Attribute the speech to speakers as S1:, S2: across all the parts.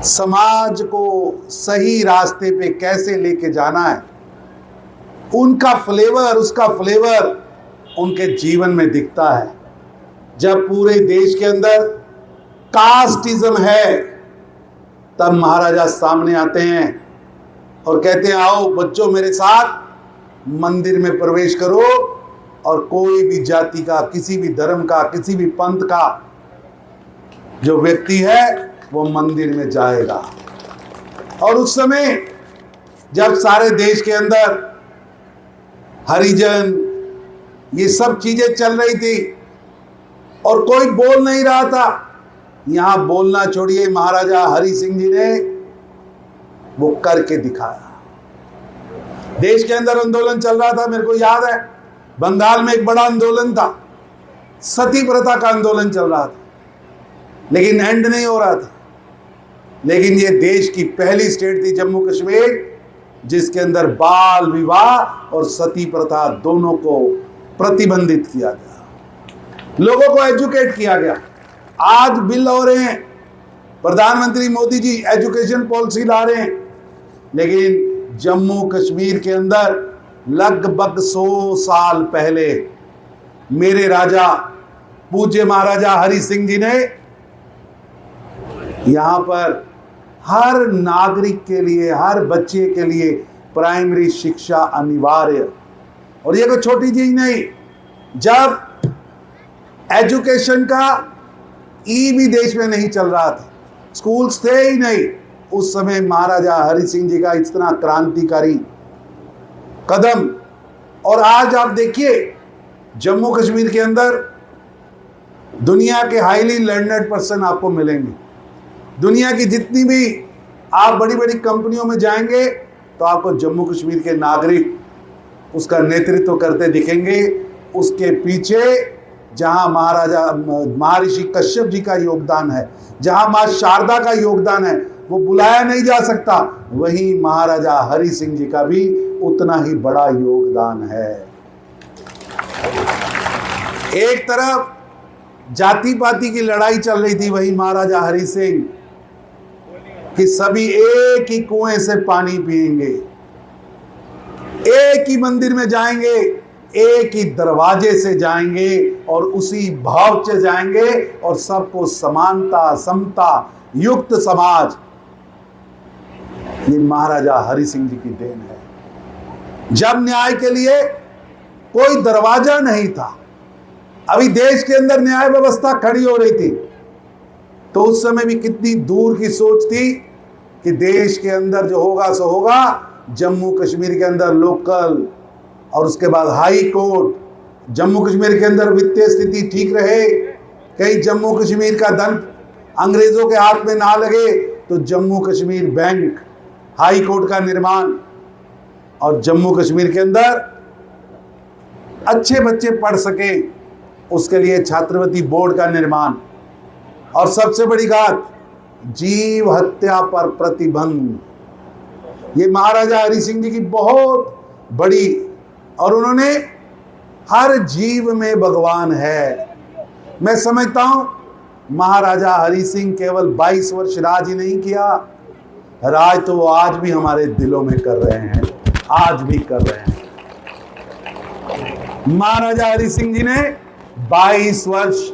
S1: समाज को सही रास्ते पे कैसे लेके जाना है, उनका फ्लेवर, उसका फ्लेवर उनके जीवन में दिखता है। जब पूरे देश के अंदर कास्टिज्म है, तब महाराजा सामने आते हैं और कहते हैं, आओ बच्चों मेरे साथ मंदिर में प्रवेश करो, और कोई भी जाति का, किसी भी धर्म का, किसी भी पंथ का जो व्यक्ति है वो मंदिर में जाएगा। और उस समय जब सारे देश के अंदर हरिजन ये सब चीजें चल रही थी और कोई बोल नहीं रहा था, यहां बोलना छोड़िए, महाराजा हरि सिंह जी ने वो करके दिखाया। देश के अंदर आंदोलन चल रहा था, मेरे को याद है बंगाल में एक बड़ा आंदोलन था, सती प्रथा का आंदोलन चल रहा था, लेकिन एंड नहीं हो रहा था। लेकिन ये देश की पहली स्टेट थी जम्मू कश्मीर, जिसके अंदर बाल विवाह और सती प्रथा दोनों को प्रतिबंधित किया गया, लोगों को एजुकेट किया गया। आज बिल हो रहे हैं, प्रधानमंत्री मोदी जी एजुकेशन पॉलिसी ला रहे हैं, लेकिन जम्मू कश्मीर के अंदर लगभग 100 साल पहले मेरे राजा पूज्य महाराजा हरि सिंह जी ने यहां पर हर नागरिक के लिए, हर बच्चे के लिए प्राइमरी शिक्षा अनिवार्य। और ये कोई छोटी चीज नहीं, जब एजुकेशन का ई भी देश में नहीं चल रहा था, स्कूल्स थे ही नहीं, उस समय महाराजा हरि सिंह जी का इतना क्रांतिकारी कदम। और आज आप देखिए जम्मू कश्मीर के अंदर दुनिया के हाईली लर्नड पर्सन आपको मिलेंगे। दुनिया की जितनी भी आप बड़ी बड़ी कंपनियों में जाएंगे तो आपको जम्मू कश्मीर के नागरिक उसका नेतृत्व करते दिखेंगे। उसके पीछे जहां महाराजा महर्षि कश्यप जी का योगदान है, जहां मां शारदा का योगदान है, वो बुलाया नहीं जा सकता, वहीं महाराजा हरि सिंह जी का भी उतना ही बड़ा योगदान है। एक तरफ जाति पाति की लड़ाई चल रही थी, वहीं महाराजा हरि सिंह कि सभी एक ही कुएं से पानी पिएंगे, एक ही मंदिर में जाएंगे, एक ही दरवाजे से जाएंगे और उसी भाव से जाएंगे, और सबको समानता समता युक्त समाज। ये महाराजा हरि सिंह जी की देन है। जब न्याय के लिए कोई दरवाजा नहीं था, अभी देश के अंदर न्याय व्यवस्था खड़ी हो रही थी, तो उस समय भी कितनी दूर की सोच थी कि देश के अंदर जो होगा सो होगा, जम्मू कश्मीर के अंदर लोकल और उसके बाद हाई कोर्ट, जम्मू कश्मीर के अंदर वित्तीय स्थिति ठीक रहे, कहीं जम्मू कश्मीर का धन अंग्रेजों के हाथ में ना लगे, तो Jammu Kashmir bank, high court का निर्माण, और जम्मू कश्मीर के अंदर अच्छे बच्चे पढ़ सके उसके लिए छात्रवृत्ति बोर्ड का निर्माण, और सबसे बड़ी बात जीव हत्या पर प्रतिबंध। ये महाराजा हरि सिंह जी की बहुत बड़ी, और उन्होंने हर जीव में भगवान है। मैं समझता हूं महाराजा हरि सिंह केवल 22 वर्ष राज ही नहीं किया, राज तो वो आज भी हमारे दिलों में कर रहे हैं, आज भी कर रहे हैं। महाराजा हरि सिंह जी ने 22 वर्ष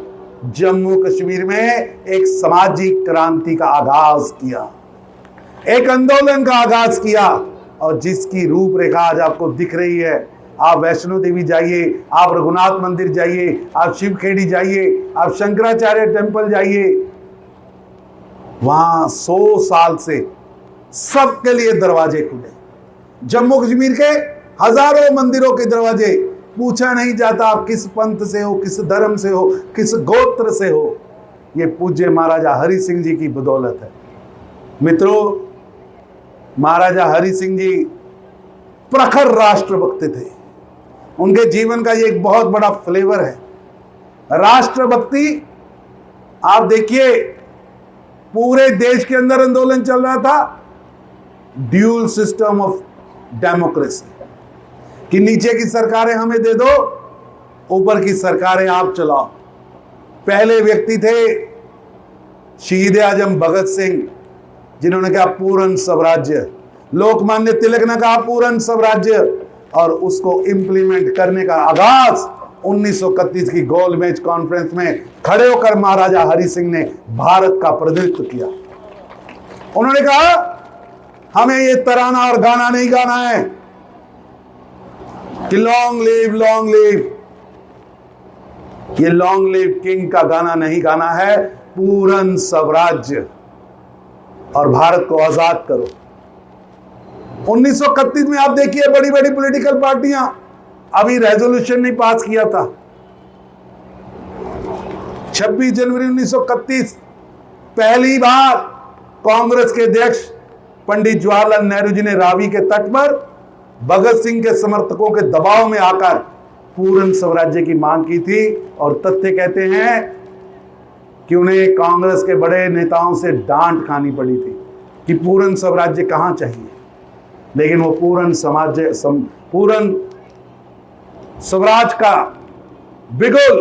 S1: जम्मू कश्मीर में एक सामाजिक क्रांति का आगाज किया, एक आंदोलन का आगाज किया, और जिसकी रूपरेखा आज आपको दिख रही है। आप वैष्णो देवी जाइए, आप रघुनाथ मंदिर जाइए, आप शिवखेड़ी जाइए, आप शंकराचार्य टेम्पल जाइए, वहां 100 साल से सबके लिए दरवाजे खुले। जम्मू कश्मीर के हजारों मंदिरों के दरवाजे, पूछा नहीं जाता आप किस पंथ से हो, किस धर्म से हो, किस गोत्र से हो, ये पूज्य महाराजा हरि सिंह जी की बदौलत है। मित्रों, महाराजा हरि सिंह जी प्रखर राष्ट्रभक्त थे। उनके जीवन का ये एक बहुत बड़ा फ्लेवर है राष्ट्रभक्ति। आप देखिए पूरे देश के अंदर आंदोलन चल रहा था, ड्यूल सिस्टम ऑफ डेमोक्रेसी, कि नीचे की सरकारें हमें दे दो, ऊपर की सरकारें आप चलाओ। पहले व्यक्ति थे शहीद आजम भगत सिंह, जिन्होंने कहा पूर्ण स्वराज्य। लोकमान्य तिलक ने कहा पूर्ण स्वराज्य, और उसको इंप्लीमेंट करने का आगाज 1931 की गोलमेज कॉन्फ्रेंस में खड़े होकर महाराजा हरि सिंह ने भारत का प्रतिनिधित्व किया। उन्होंने कहा हमें ये तराना और गाना नहीं गाना है कि लॉन्ग लिव, ये लॉन्ग लिव किंग का गाना नहीं गाना है, पूर्ण स्वराज्य और भारत को आजाद करो। 1931 में आप देखिए बड़ी बड़ी पॉलिटिकल पार्टियां, अभी रेजोल्यूशन नहीं पास किया था। 26 जनवरी 1931 पहली बार कांग्रेस के अध्यक्ष पंडित जवाहरलाल नेहरू जी ने रावी के तट पर भगत सिंह के समर्थकों के दबाव में आकर पूर्ण स्वराज्य की मांग की थी। और तथ्य कहते हैं कि उन्हें कांग्रेस के बड़े नेताओं से डांट खानी पड़ी थी कि पूर्ण स्वराज्य कहां चाहिए, लेकिन वो पूर्ण स्वराज का बिगुल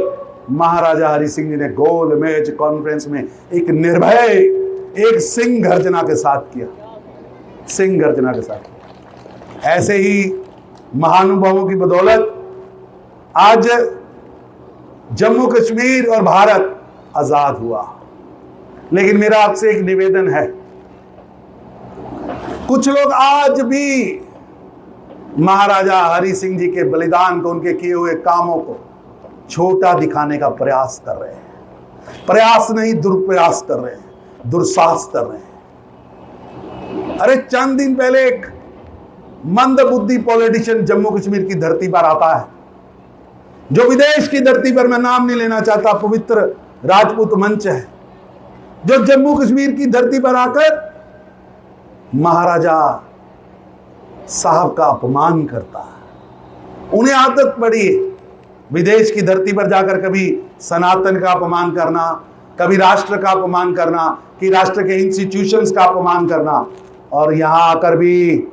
S1: महाराजा हरि सिंह जी ने गोलमेज कॉन्फ्रेंस में एक निर्भय, एक सिंह गर्जना के साथ किया, सिंह गर्जना के साथ। ऐसे ही महानुभावों की बदौलत आज जम्मू कश्मीर और भारत आजाद हुआ। लेकिन मेरा आपसे एक निवेदन है, कुछ लोग आज भी महाराजा हरि सिंह जी के बलिदान को, उनके किए हुए कामों को छोटा दिखाने का प्रयास कर रहे हैं। प्रयास नहीं, दुर्प्रयास कर रहे हैं, दुस्साहस कर रहे हैं। अरे चंद दिन पहले एक मंदबुद्धि पॉलिटिशियन जम्मू कश्मीर की धरती पर आता है, जो विदेश की धरती पर, मैं नाम नहीं लेना चाहता, पवित्र राजपूत मंच है, जो जम्मू कश्मीर की धरती पर आकर महाराजा साहब का अपमान करता है। उन्हें आदत पड़ी है विदेश की धरती पर जाकर कभी सनातन का अपमान करना, कभी राष्ट्र का अपमान करना, कि राष्ट्र के इंस्टीट्यूशंस का अपमान करना, और यहां आकर भी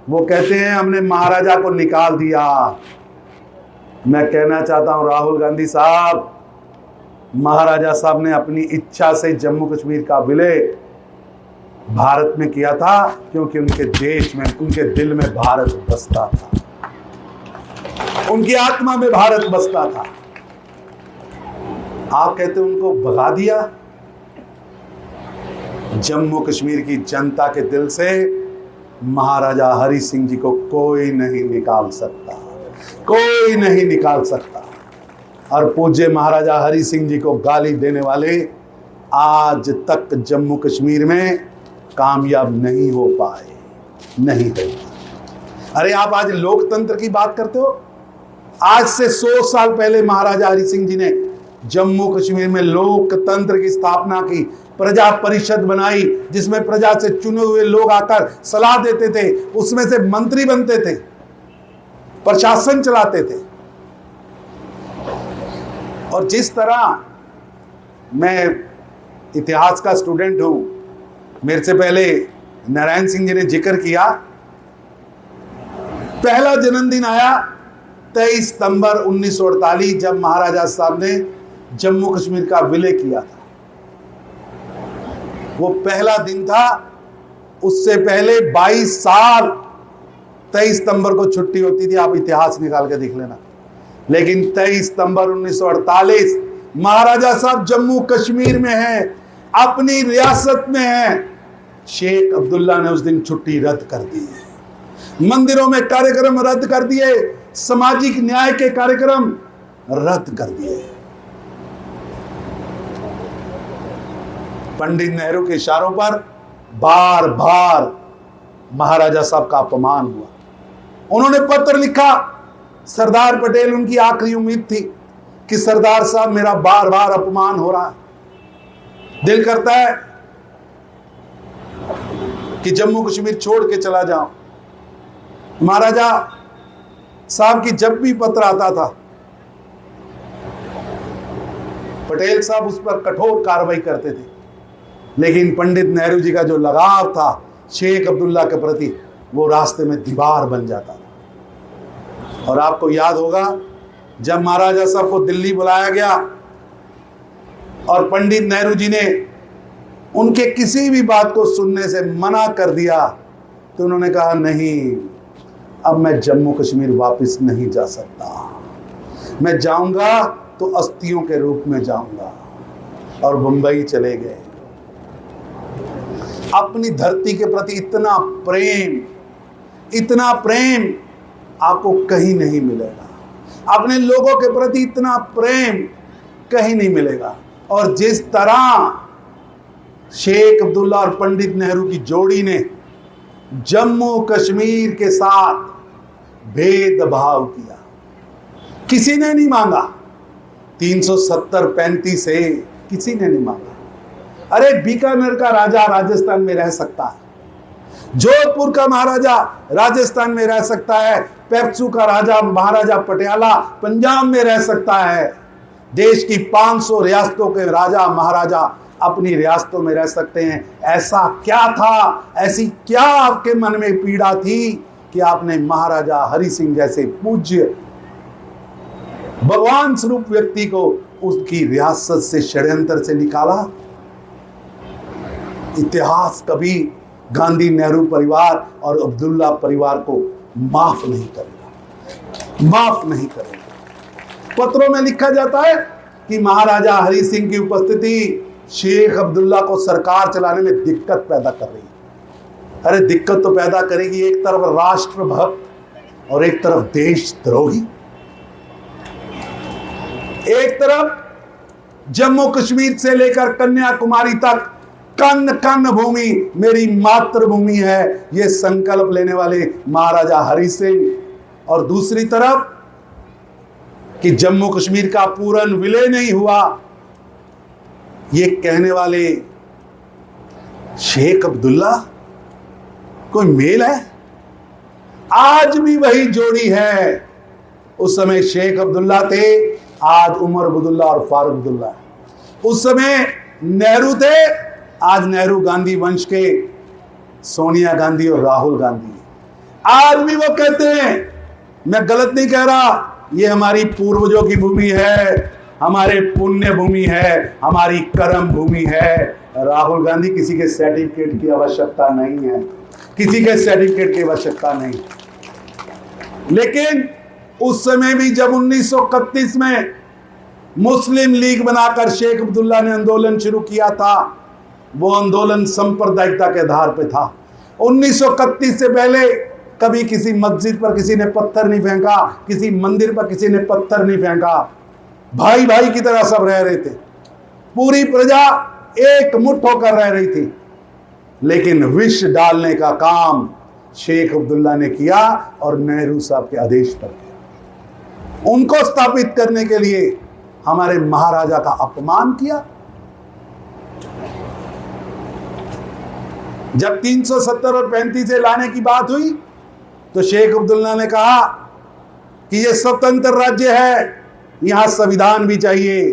S1: वो कहते हैं हमने महाराजा को निकाल दिया। मैं कहना चाहता हूं राहुल गांधी साहब, महाराजा साहब ने अपनी इच्छा से जम्मू कश्मीर का विलय भारत में किया था, क्योंकि उनके देश में, उनके दिल में भारत बसता था, उनकी आत्मा में भारत बसता था। आप कहते उनको भगा दिया। जम्मू कश्मीर की जनता के दिल से महाराजा हरि सिंह जी को कोई नहीं निकाल सकता, कोई नहीं निकाल सकता। और पूज्य महाराजा हरि सिंह जी को गाली देने वाले आज तक जम्मू कश्मीर में कामयाब नहीं हो पाए, नहीं हो पाए। अरे आप आज लोकतंत्र की बात करते हो, आज से 100 साल पहले महाराजा हरि सिंह जी ने जम्मू कश्मीर में लोकतंत्र की स्थापना की, प्रजा परिषद बनाई, जिसमें प्रजा से चुने हुए लोग आकर सलाह देते थे, उसमें से मंत्री बनते थे, प्रशासन चलाते थे। और जिस तरह, मैं इतिहास का स्टूडेंट हूं, मेरे से पहले नारायण सिंह जी ने जिक्र किया, पहला जन्मदिन आया 23 सितंबर 1948, जब महाराजा साहब ने जम्मू कश्मीर का विलय किया था। वो पहला दिन था। उससे पहले 22 साल 23 सितंबर को छुट्टी होती थी, आप इतिहास निकाल के देख लेना। लेकिन 23 सितंबर 1948 महाराजा साहब जम्मू कश्मीर में हैं, अपनी रियासत में हैं। शेख अब्दुल्ला ने उस दिन छुट्टी रद्द कर दी, मंदिरों में कार्यक्रम रद्द कर दिए, सामाजिक न्याय के कार्यक्रम रद्द कर दिए। पंडित नेहरू के इशारों पर बार बार महाराजा साहब का अपमान हुआ। उन्होंने पत्र लिखा, सरदार पटेल उनकी आखिरी उम्मीद थी कि सरदार साहब मेरा बार बार अपमान हो रहा है, दिल करता है कि जम्मू कश्मीर छोड़ के चला जाऊं। महाराजा साहब की जब भी पत्र आता था, पटेल साहब उस पर कठोर कार्रवाई करते थे, लेकिन पंडित नेहरू जी का जो लगाव था शेख अब्दुल्ला के प्रति, वो रास्ते में दीवार बन जाता था। और आपको याद होगा, जब महाराजा साहब को दिल्ली बुलाया गया और पंडित नेहरू जी ने उनके किसी भी बात को सुनने से मना कर दिया, तो उन्होंने कहा नहीं, अब मैं जम्मू कश्मीर वापस नहीं जा सकता, मैं जाऊंगा तो अस्थियों के रूप में जाऊंगा। और मुंबई चले गए। अपनी धरती के प्रति इतना प्रेम आपको कहीं नहीं मिलेगा। अपने लोगों के प्रति इतना प्रेम कहीं नहीं मिलेगा। और जिस तरह शेख अब्दुल्ला और पंडित नेहरू की जोड़ी ने जम्मू कश्मीर के साथ भेदभाव किया, किसी ने नहीं मांगा। 370-35 से किसी ने नहीं मांगा। अरे बीकानेर का राजा राजस्थान में रह सकता है, जोधपुर का महाराजा राजस्थान में रह सकता है, पेप्सू का राजा महाराजा पटियाला पंजाब में रह सकता है। देश की 500 रियासतों के राजा महाराजा अपनी रियासतों में रह सकते हैं। ऐसा क्या था, ऐसी क्या आपके मन में पीड़ा थी कि आपने महाराजा हरि सिंह जैसे पूज्य भगवान स्वरूप व्यक्ति को उसकी रियासत से षड्यंत्र से निकाला? इतिहास कभी गांधी नेहरू परिवार और अब्दुल्ला परिवार को माफ नहीं करेगा, माफ नहीं करेगा। पत्रों में लिखा जाता है कि महाराजा हरि सिंह की उपस्थिति शेख अब्दुल्ला को सरकार चलाने में दिक्कत पैदा कर रही है। अरे दिक्कत तो पैदा करेगी, एक तरफ राष्ट्रभक्त और एक तरफ देशद्रोही। एक तरफ जम्मू कश्मीर से लेकर कन्याकुमारी तक कन कन भूमि मेरी मातृभूमि है, यह संकल्प लेने वाले महाराजा हरि सिंह, और दूसरी तरफ कि जम्मू कश्मीर का पूर्ण विलय नहीं हुआ, ये कहने वाले शेख अब्दुल्ला। कोई मेल है? आज भी वही जोड़ी है। उस समय शेख अब्दुल्ला थे, आज उमर अब्दुल्ला और फारूक अब्दुल्ला। उस समय नेहरू थे, आज नेहरू गांधी वंश के सोनिया गांधी और राहुल गांधी। आज भी वो कहते हैं, मैं गलत नहीं कह रहा, ये हमारी पूर्वजों की भूमि है, हमारे पुण्य भूमि है, हमारी कर्म भूमि है। राहुल गांधी, किसी के सर्टिफिकेट की आवश्यकता नहीं है, किसी के सर्टिफिकेट की आवश्यकता नहीं। लेकिन उस समय भी जब 1931 में मुस्लिम लीग बनाकर शेख अब्दुल्ला ने आंदोलन शुरू किया था, वो आंदोलन सांप्रदायिकता के आधार पर था। 1931 से पहले कभी किसी मस्जिद पर किसी ने पत्थर नहीं फेंका, किसी मंदिर पर किसी ने पत्थर नहीं फेंका। भाई भाई की तरह सब रह रहे थे, पूरी प्रजा एक मुट्ठ होकर रह रही थी। लेकिन विष डालने का काम शेख अब्दुल्ला ने किया और नेहरू साहब के आदेश पर किया। उनको स्थापित करने के लिए हमारे महाराजा का अपमान किया। जब 370 और 35 से लाने की बात हुई तो शेख अब्दुल्ला ने कहा कि यह स्वतंत्र राज्य है, यहां संविधान भी चाहिए,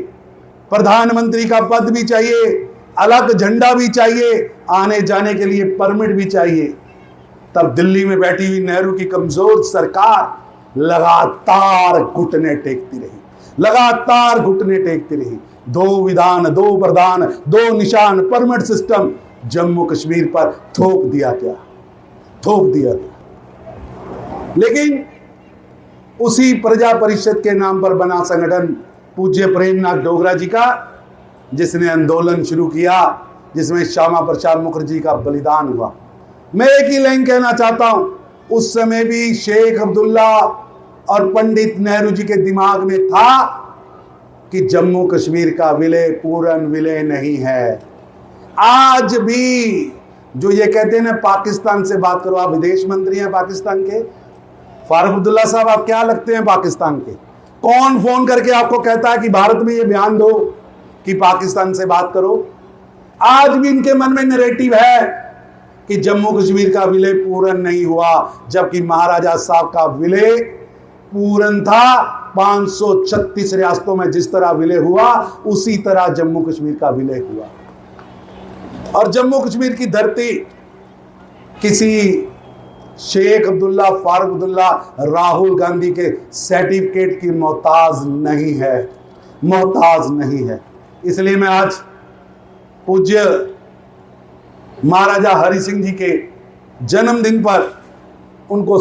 S1: प्रधानमंत्री का पद भी चाहिए, अलग झंडा भी चाहिए, आने जाने के लिए परमिट भी चाहिए। तब दिल्ली में बैठी हुई नेहरू की कमजोर सरकार लगातार घुटने टेकती रही, लगातार घुटने टेकती रही। 2 विधान, 2 प्रधान, 2 निशान, परमिट सिस्टम जम्मू कश्मीर पर थोप दिया गया, थोप दिया गया। लेकिन उसी प्रजा परिषद के नाम पर बना संगठन पूज्य प्रेमनाथ डोगरा जी का, जिसने आंदोलन शुरू किया, जिसमें श्यामा प्रसाद मुखर्जी का बलिदान हुआ। मैं एक ही लाइन कहना चाहता हूं, उस समय भी शेख अब्दुल्ला और पंडित नेहरू जी के दिमाग में था कि जम्मू कश्मीर का विलय पूर्ण विलय नहीं है। आज भी जो ये कहते हैं ना पाकिस्तान से बात करो, आप विदेश मंत्री हैं पाकिस्तान के, फारूक अब्दुल्ला साहब आप क्या लगते हैं पाकिस्तान के? कौन फोन करके आपको कहता है कि भारत में ये बयान दो कि पाकिस्तान से बात करो? आज भी इनके मन में नैरेटिव है कि जम्मू कश्मीर का विलय पूर्ण नहीं हुआ, जबकि महाराजा साहब का विलय पूर्ण था। 536 रियासतों में जिस तरह विलय हुआ, उसी तरह जम्मू कश्मीर का विलय हुआ। और जम्मू कश्मीर की धरती किसी शेख अब्दुल्ला, फारूक अब्दुल्ला, राहुल गांधी के सर्टिफिकेट की मोहताज नहीं है, मोहताज नहीं है। इसलिए मैं आज पूज्य महाराजा हरि सिंह जी के जन्मदिन पर उनको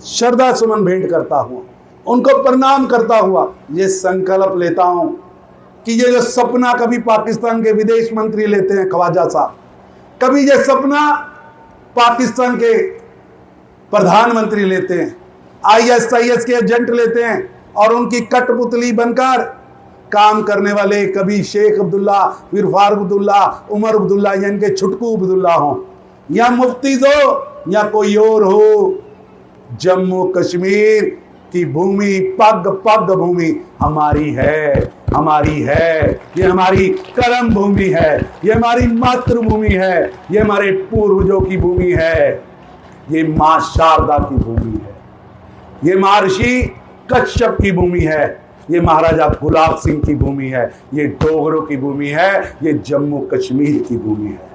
S1: श्रद्धा सुमन भेंट करता हुआ, उनको प्रणाम करता हुआ ये संकल्प लेता हूं कि ये जो सपना कभी पाकिस्तान के विदेश मंत्री लेते हैं ख्वाजा साहब, कभी ये सपना पाकिस्तान के प्रधानमंत्री लेते हैं, ISIS के एजेंट लेते हैं और उनकी कठपुतली बनकर काम करने वाले कभी शेख अब्दुल्ला, फिर फारूक अब्दुल्ला, उमर अब्दुल्ला या इनके छुटकू अब्दुल्ला हो या मुफ्तीज हो या कोई और हो, जम्मू कश्मीर की भूमि पग पग भूमि हमारी है, हमारी है। ये हमारी कर्म भूमि है, ये हमारी मातृभूमि है, ये हमारे पूर्वजों की भूमि है, ये मां शारदा की भूमि है, ये महर्षि कश्यप की भूमि है, ये महाराजा गुलाब सिंह की भूमि है, ये डोगरों की भूमि है, ये जम्मू कश्मीर की भूमि है।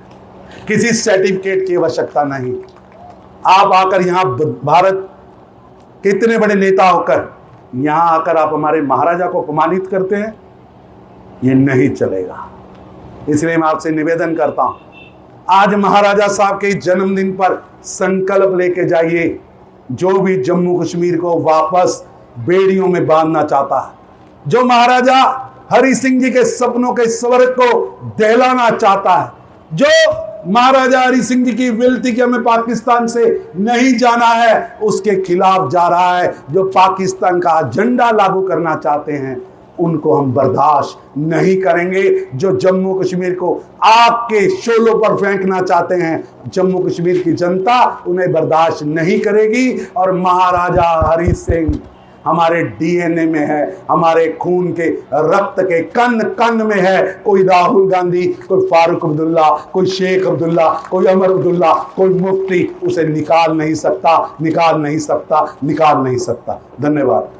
S1: किसी सर्टिफिकेट की आवश्यकता नहीं। आप आकर यहां भारत के इतने बड़े नेता होकर यहां आकर आप हमारे महाराजा को अपमानित करते हैं, ये नहीं चलेगा। इसलिए मैं आपसे निवेदन करता हूं, आज महाराजा साहब के जन्मदिन पर संकल्प लेके जाइए। जो भी जम्मू कश्मीर को वापस बेड़ियों में बांधना चाहता है, जो महाराजा हरि सिंह जी के सपनों के स्वर्ग को दहलाना चाहता है, जो महाराजा हरि सिंह जी की विल थी कि हमें पाकिस्तान से नहीं जाना है, उसके खिलाफ जा रहा है, जो पाकिस्तान का झंडा लागू करना चाहते हैं, उनको हम बर्दाश्त नहीं करेंगे। जो जम्मू कश्मीर को आग के शोलों पर फेंकना चाहते हैं, जम्मू कश्मीर की जनता उन्हें बर्दाश्त नहीं करेगी। और महाराजा हरि सिंह हमारे DNA में है, हमारे खून के रक्त के कण कण में है। कोई राहुल गांधी, कोई फारूक अब्दुल्ला, कोई शेख अब्दुल्ला, कोई उमर अब्दुल्ला, कोई मुफ्ती उसे निकाल नहीं सकता, निकाल नहीं सकता, निकाल नहीं सकता। धन्यवाद।